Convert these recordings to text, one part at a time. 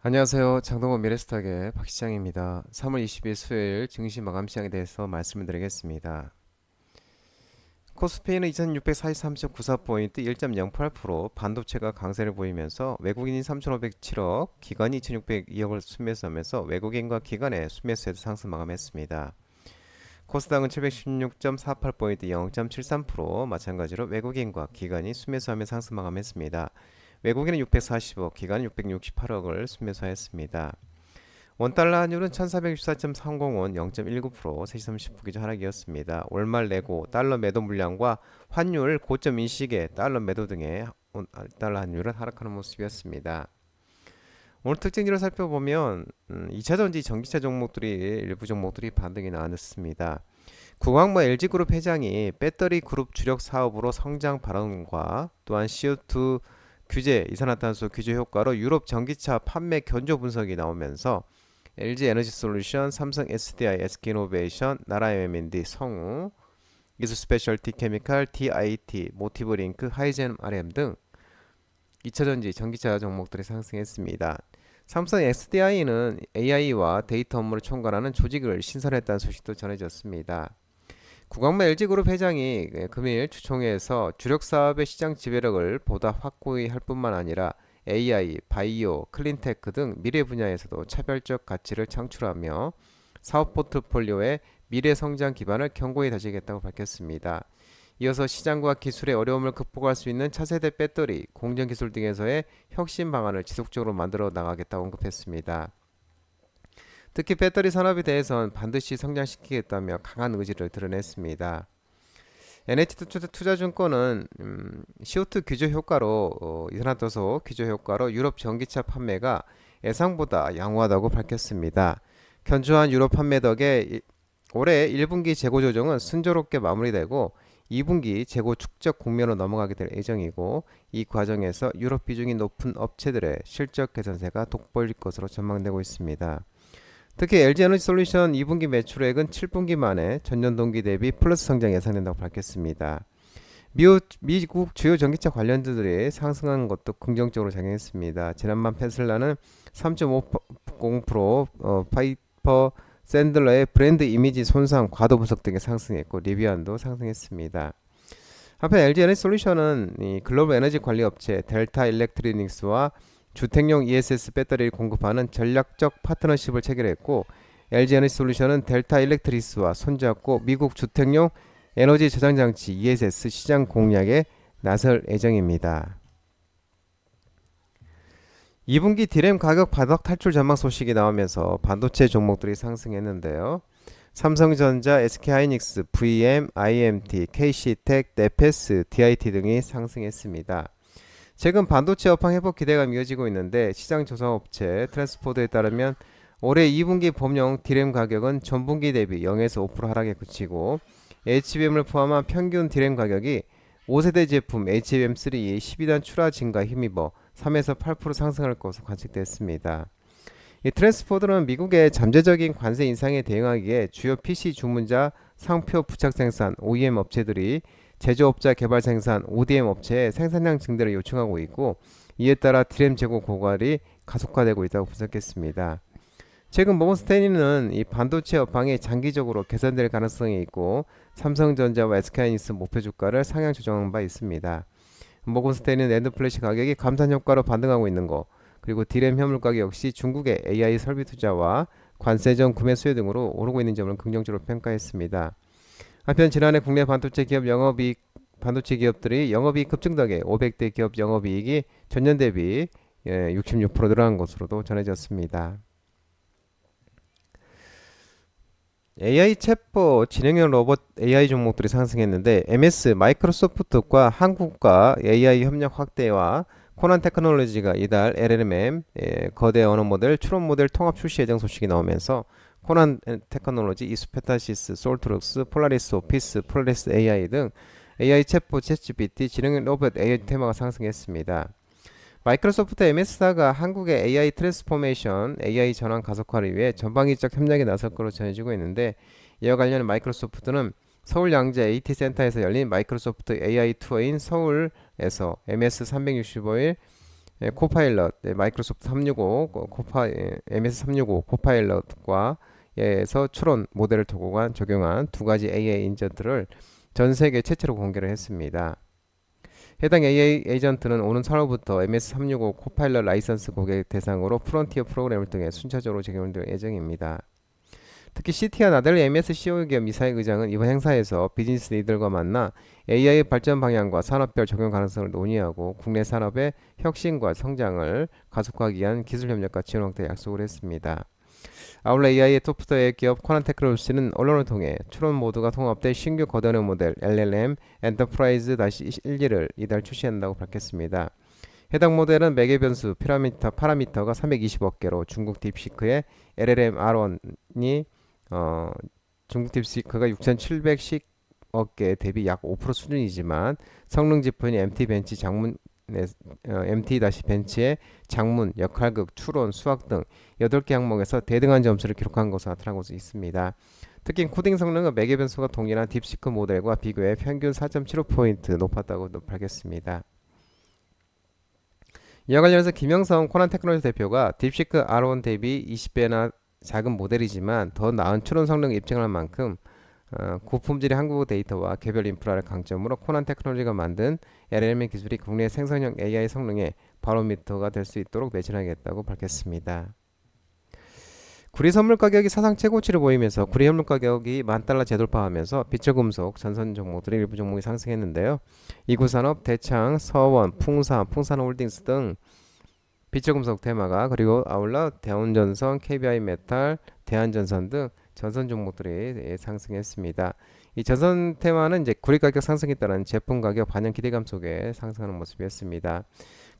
안녕하세요. 장동건 미래스탁의 박시장입니다. 3월 20일 수요일 증시 마감 시장에 대해서 말씀을 드리겠습니다. 코스피는 2643.94포인트 1.08% 반도체가 강세를 보이면서 외국인이 3,507억, 기관이 2,602억을 순매수하면서 외국인과 기관의 순매수에도 상승 마감했습니다. 코스닥은 716.48포인트 0.73% 마찬가지로 외국인과 기관이 순매수하며 상승 마감했습니다. 외국인은 640억, 기관은 668억을 순매수하였습니다. 원달러 환율은 1464.30원 0.19% 3시 30분 기준 하락이었습니다. 월말 내고 달러 매도 물량과 환율 고점 인식에 달러 매도 등의 달러 환율은 하락하는 모습이었습니다. 오늘 특징지를 살펴보면 2차전지 전기차 종목들이 일부 종목들이 반등이 나왔습니다. 국왕마 LG그룹 회장이 배터리 그룹 주력 사업으로 성장 발언과 또한 CO2 규제, 이산화탄소 규제 효과로 유럽 전기차 판매 견조 분석이 나오면서 LG 에너지솔루션, 삼성 SDI, SK이노베이션, 나라 M&D, 성우, 이수 스페셜티 케미칼, DIT, 모티브링크, 하이젠 RM 등 2차전지 전기차 종목들이 상승했습니다. 삼성 SDI는 AI와 데이터 업무를 총괄하는 조직을 신설했다는 소식도 전해졌습니다. 국왕마 LG그룹 회장이 금일 주총회에서 주력 사업의 시장 지배력을 보다 확고히 할 뿐만 아니라 AI, 바이오, 클린테크 등 미래 분야에서도 차별적 가치를 창출하며 사업 포트폴리오의 미래 성장 기반을 견고히 다지겠다고 밝혔습니다. 이어서 시장과 기술의 어려움을 극복할 수 있는 차세대 배터리, 공정 기술 등에서의 혁신 방안을 지속적으로 만들어 나가겠다고 언급했습니다. 특히 배터리 산업에 대해선 반드시 성장시키겠다며 강한 의지를 드러냈습니다. NH투자증권은 CO2 규제 효과로 이산화탄소 규제 효과로 유럽 전기차 판매가 예상보다 양호하다고 밝혔습니다. 견조한 유럽 판매 덕에 올해 1분기 재고 조정은 순조롭게 마무리되고 2분기 재고 축적 국면으로 넘어가게 될 예정이고 이 과정에서 유럽 비중이 높은 업체들의 실적 개선세가 돋보일 것으로 전망되고 있습니다. 특히 LG에너지솔루션 2분기 매출액은 7분기 만에 전년 동기 대비 플러스 성장 예상된다고 밝혔습니다. 미국 주요 전기차 관련주들이 상승한 것도 긍정적으로 작용했습니다. 지난번 테슬라는 3.50% 파이퍼 샌들러의 브랜드 이미지 손상 과도 분석 등에 상승했고 리비안도 상승했습니다. 한편 LG에너지솔루션은 이 글로벌 에너지 관리 업체 델타 일렉트리닉스와 주택용 ESS 배터리를 공급하는 전략적 파트너십을 체결했고 LG에너지솔루션은 델타 일렉트리스와 손잡고 미국 주택용 에너지 저장 장치 ESS 시장 공략에 나설 예정입니다. 2분기 디램 가격 바닥 탈출 전망 소식이 나오면서 반도체 종목들이 상승했는데요. 삼성전자, SK하이닉스, VM, IMT, KC텍, 네페스, DIT 등이 상승했습니다. 최근 반도체 업황 회복 기대감이 이어지고 있는데 시장 조사 업체 트랜스포드에 따르면 올해 2분기 범용 디램 가격은 전분기 대비 0에서 5% 하락에 그치고 HBM을 포함한 평균 디램 가격이 5세대 제품 HBM3의 12단 출하 증가 힘입어 3에서 8% 상승할 것으로 관측됐습니다. 이 트랜스포드는 미국의 잠재적인 관세 인상에 대응하기에 주요 PC 주문자 상표 부착 생산 OEM 업체들이 제조업자 개발 생산 ODM 업체의 생산량 증대를 요청하고 있고 이에 따라 디램 재고 고갈이 가속화되고 있다고 분석했습니다. 최근 모건스탠리는 이 반도체 업황이 장기적으로 개선될 가능성이 있고 삼성전자와 SK하이닉스 목표 주가를 상향 조정한 바 있습니다. 모건스탠리는 낸드 플래시 가격이 감산 효과로 반등하고 있는 거 그리고 디램 현물 가격 역시 중국의 AI 설비 투자와 관세전 구매 수요 등으로 오르고 있는 점을 긍정적으로 평가했습니다. 한편 지난해 국내 반도체 기업 영업이익 반도체 기업들이 영업이익 급증 덕에 500대 기업 영업이익이 전년 대비 66% 늘어난 것으로도 전해졌습니다. AI 챗봇 진행형 로봇 AI 종목들이 상승했는데 MS 마이크로소프트과 한국과 AI 협력 확대와 코난 테크놀로지가 이달 LLM 거대 언어 모델 추론 모델 통합 출시 예정 소식이 나오면서 코난 테크놀로지, 이수페타시스, 솔트룩스, 폴라리스 오피스, 폴라리스 AI 등 AI 챗봇, 챗GPT, 지능형 로봇 AI 테마가 상승했습니다. 마이크로소프트 MS사가 한국의 AI 트랜스포메이션, AI 전환 가속화를 위해 전방위적 협력에 나설 것으로 전해지고 있는데 이와 관련 마이크로소프트는 서울 양재 AT센터에서 열린 마이크로소프트 AI 투어인 서울에서 MS 365일 코파일럿, 마이크로소프트 365, MS 365 코파일럿과 에서 추론 모델을 적용한 두 가지 AI 에이전트를 전 세계 최초로 공개를 했습니다. 해당 AI 에이전트는 오는 4월부터 MS365 코파일럿 라이선스 고객 대상으로 프론티어 프로그램을 통해 순차적으로 적용될 예정입니다. 특히 CT와 나델리 MS CEO 기업 이사회 의장은 이번 행사에서 비즈니스 리더들과 만나 AI 발전 방향과 산업별 적용 가능성을 논의하고 국내 산업의 혁신과 성장을 가속화하기 위한 기술 협력과 지원 확대 약속을 했습니다. 아울러 AI의 소프트웨어 기업 쿼넌테크놀로지는 언론을 통해 추론 모드가 통합된 신규 거대언어 모델 LLM 엔터프라이즈-1를 이달 출시한다고 밝혔습니다. 해당 모델은 매개 변수 파라미터가 320억 개로 중국 딥시크의 LLM R1이 중국 딥시크가 6,710억 개 대비 약 5% 수준이지만 성능 지표인 MT-벤치의 장문, 역할극, 추론, 수학 등 8개 항목에서 대등한 점수를 기록한 것으로 나타나고 있습니다. 특히 코딩 성능은 매개 변수가 동일한 딥시크 모델과 비교해 평균 4.75포인트 높았다고 밝혔습니다. 이와 관련해서 김영성 코난테크놀로지 대표가 딥시크 R1 대비 20배나 작은 모델이지만 더 나은 추론 성능을 입증할 만큼 고품질의 한국어 데이터와 개별 인프라를 강점으로 코난테크놀로지가 만든 LLM 기술이 국내 생성형 AI 성능의 바로미터가 될 수 있도록 매진하겠다고 밝혔습니다. 구리 선물 가격이 사상 최고치를 보이면서 구리 현물 가격이 $10,000 재돌파하면서 비철금속, 전선 종목들의 일부 종목이 상승했는데요. 이구산업, 대창, 서원, 풍산홀딩스 등 비철금속 테마가 그리고 아울러 대원전선, KBI메탈, 대한전선 등 전선 종목들이 상승했습니다. 이 전선 테마는 이제 구리 가격 상승에 따른 제품 가격 반영 기대감 속에 상승하는 모습이었습니다.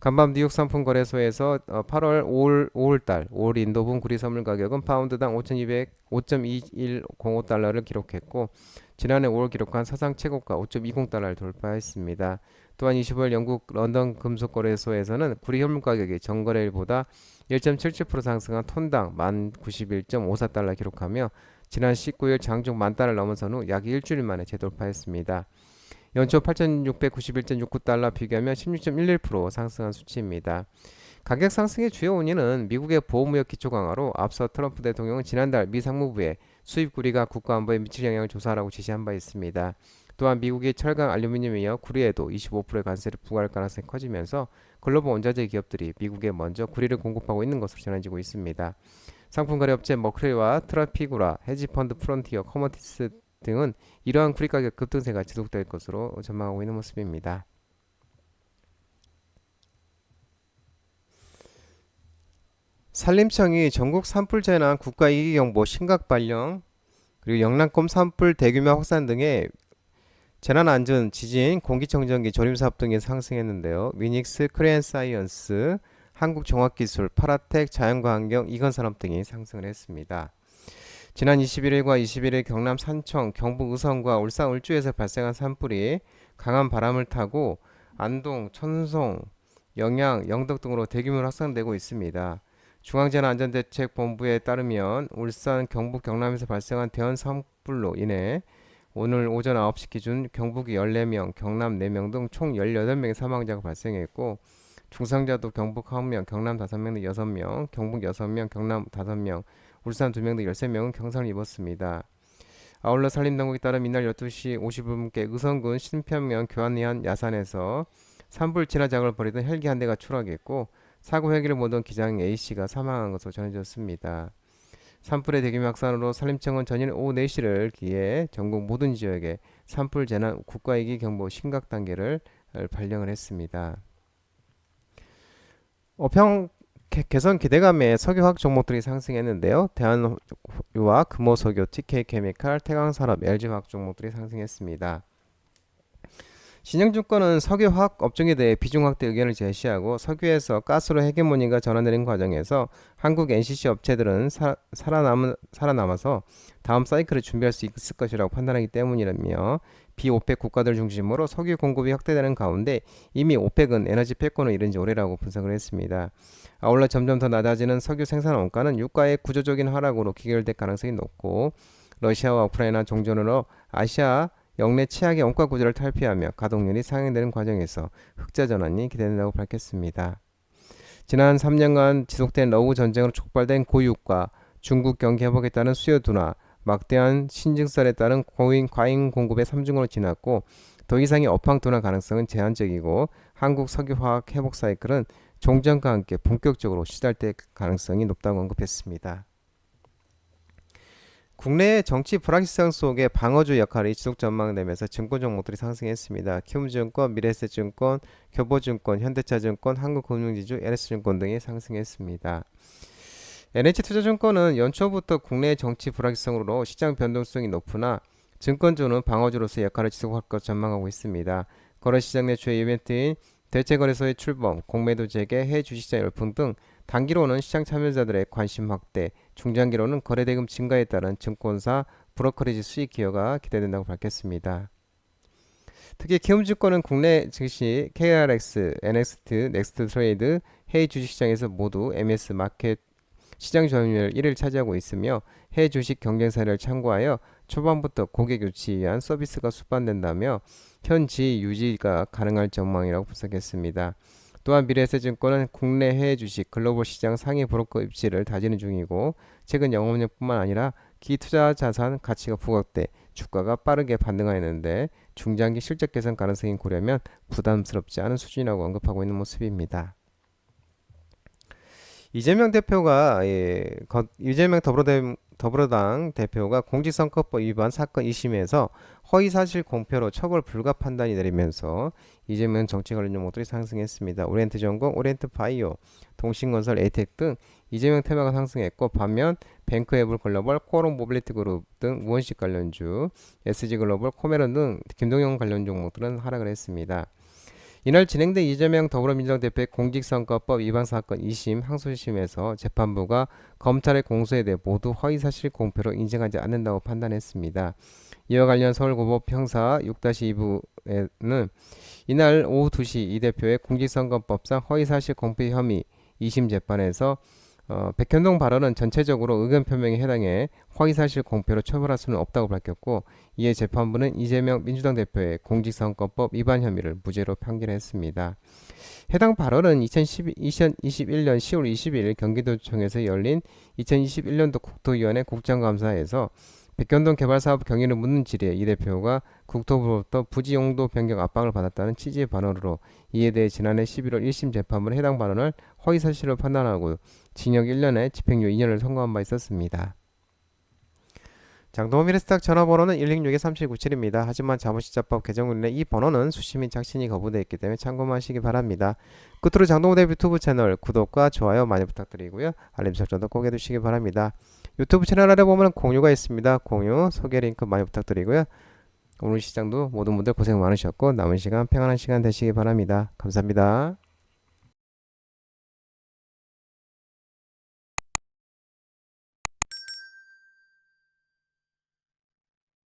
간밤 뉴욕 상품 거래소에서 8월 5월 인도분 구리 선물 가격은 파운드당 5,2105달러를 기록했고 지난해 5월 기록한 사상 최고가 5.20달러를 돌파했습니다. 또한 25일 영국 런던 금속 거래소에서는 구리 현물 가격이 전거래일보다 1.77% 상승한 톤당 1091.54달러 기록하며 지난 19일 장중 10,000달러를 넘어선 후 약 일주일 만에 재돌파했습니다. 연초 8,691.69달러 비교하면 16.11% 상승한 수치입니다. 가격 상승의 주요 원인은 미국의 보호무역 기초 강화로 앞서 트럼프 대통령은 지난달 미 상무부에 수입 구리가 국가 안보에 미칠 영향을 조사하라고 지시한 바 있습니다. 또한 미국이 철강, 알루미늄에 이어 구리에도 25%의 관세를 부과할 가능성이 커지면서 글로벌 원자재 기업들이 미국에 먼저 구리를 공급하고 있는 것으로 전해지고 있습니다. 상품 거래 업체 머크레와 트라피구라, 헤지펀드 프론티어, 커머티스 등은 이러한 구리 가격 급등세가 지속될 것으로 전망하고 있는 모습입니다. 산림청이 전국 산불 재난 국가이기경보 심각 발령 그리고 영남권 산불 대규모 확산 등의 재난안전, 지진, 공기청정기 조림 사업 등이 상승했는데요. 위닉스, 크레앤사이언스, 한국종합기술, 파라텍, 자연과환경, 이건산업 등이 상승을 했습니다. 지난 21일과 21일 경남 산청, 경북 의성과 울산 울주에서 발생한 산불이 강한 바람을 타고 안동, 천송, 영양, 영덕 등으로 대규모로 확산되고 있습니다. 중앙재난안전대책본부에 따르면 울산, 경북, 경남에서 발생한 대형 산불로 인해 오늘 오전 9시 기준 경북이 14명, 경남 4명 등 총 18명의 사망자가 발생했고 중상자도 경북 1명, 경남 5명 등 6명, 경북 6명, 경남 5명, 울산 2명 등 13명은 경상을 입었습니다. 아울러 산림당국에 따른 이날 12시 50분께 의성군 신평면 교안리한 야산에서 산불 진화 작업을 벌이던 헬기 한 대가 추락했고 사고 헬기를 모던 기장 A씨가 사망한 것으로 전해졌습니다. 산불의 대규모 확산으로 산림청은 전일 오후 4시를 기해 전국 모든 지역에 산불 재난 국가위기 경보 심각 단계를 발령을 했습니다. 개선 기대감에 석유화학 종목들이 상승했는데요. 대한유화, 금호석유, TK케미칼, 태광산업, LG화학 종목들이 상승했습니다. 신영증권은 석유화학 업종에 대해 비중 확대 의견을 제시하고 석유에서 가스로 헤게모니가 전환되는 과정에서 한국 NCC 업체들은 살아남아서 다음 사이클을 준비할 수 있을 것이라고 판단하기 때문이라며 비오펙 국가들 중심으로 석유 공급이 확대되는 가운데 이미 오펙은 에너지 패권을 잃은 지 오래라고 분석을 했습니다. 아울러 점점 더 낮아지는 석유 생산 원가는 유가의 구조적인 하락으로 귀결될 가능성이 높고 러시아와 우크라이나 종전으로 아시아 역내 최악의 원가 구조를 탈피하며 가동률이 상향되는 과정에서 흑자 전환이 기대된다고 밝혔습니다. 지난 3년간 지속된 러우 전쟁으로 촉발된 고유가, 중국 경기 회복에 따른 수요 둔화, 막대한 신증설에 따른 과잉 공급의 삼중으로 지났고 더 이상의 업황 둔화 가능성은 제한적이고 한국 석유화학 회복 사이클은 종전과 함께 본격적으로 시달될 가능성이 높다고 언급했습니다. 국내 정치 불확실성 속에 방어주 역할이 지속 전망되면서 증권 종목들이 상승했습니다. 키움증권, 미래에셋증권, 교보증권, 현대차증권, 한국금융지주, LS증권 등이 상승했습니다. NH투자증권은 연초부터 국내 정치 불확실성으로 시장 변동성이 높으나 증권주는 방어주로서 역할을 지속할 것 전망하고 있습니다. 거래시장 내 주요 이벤트인 대체거래소의 출범, 공매도 재개, 해외 주식시장 열풍 등 단기로는 시장 참여자들의 관심 확대, 중장기로는 거래대금 증가에 따른 증권사 브로커리지 수익 기여가 기대된다고 밝혔습니다. 특히 키움증권은 국내 증시 KRX, NXT, 넥스트 트레이드, 해외 주식시장에서 모두 MS 마켓 시장 점유율 1위를 차지하고 있으며 해외 주식 경쟁 사례를 참고하여 초반부터 고객 유치에 위한 서비스가 수반된다며 현지 유지가 가능할 전망이라고 분석했습니다. 또한 미래에셋증권은 국내 해외 주식 글로벌 시장 상위 브로커 입지를 다지는 중이고 최근 영업력뿐만 아니라 기투자 자산 가치가 부각돼 주가가 빠르게 반등하였는데 중장기 실적 개선 가능성이 고려하면 부담스럽지 않은 수준이라고 언급하고 있는 모습입니다. 이재명 더불어당 대표가 공직선거법 위반 사건 2심에서 허위사실 공표로 처벌 불가 판단이 내리면서 이재명 정치 관련 종목들이 상승했습니다. 오리엔트전공, 오리엔트바이오, 동신건설, 에이텍 등 이재명 테마가 상승했고 반면 뱅크에블 글로벌, 코오롱 모빌리티 그룹 등 우원식 관련주, SG글로벌, 코메론 등 김동영 관련 종목들은 하락을 했습니다. 이날 진행된 이재명 더불어민주당 대표의 공직선거법 위반 사건 2심 항소심에서 재판부가 검찰의 공소에 대해 모두 허위사실 공표로 인정하지 않는다고 판단했습니다. 이와 관련 서울고법 형사 6-2부에는 이날 오후 2시 이 대표의 공직선거법상 허위사실 공표 혐의 2심 재판에서 백현동 발언은 전체적으로 의견 표명에 해당해 허위사실 공표로 처벌할 수는 없다고 밝혔고 이에 재판부는 이재명 민주당 대표의 공직선거법 위반 혐의를 무죄로 판결했습니다. 해당 발언은 2021년 10월 22일 경기도청에서 열린 2021년도 국토위원회 국정감사에서 백현동 개발사업 경위를 묻는 질의에 이 대표가 국토부로부터 부지 용도 변경 압박을 받았다는 취지의 발언으로 이에 대해 지난해 11월 1심 재판부는 해당 발언을 허위사실로 판단하고 징역 1년에 집행유예 2년을 선고한 바 있었습니다. 장동호 미래스탁 전화번호는 106-3797입니다. 하지만 자본시장법 개정으로 인해 이 번호는 수시 및 작신이 거부되어 있기 때문에 참고만 하시기 바랍니다. 끝으로 장동호 대표 유튜브 채널 구독과 좋아요 많이 부탁드리고요. 알림 설정도 꼭 해두시기 바랍니다. 유튜브 채널 아래 보면 공유가 있습니다. 공유, 소개 링크 많이 부탁드리고요. 오늘 시장도 모든 분들 고생 많으셨고 남은 시간 평안한 시간 되시기 바랍니다. 감사합니다.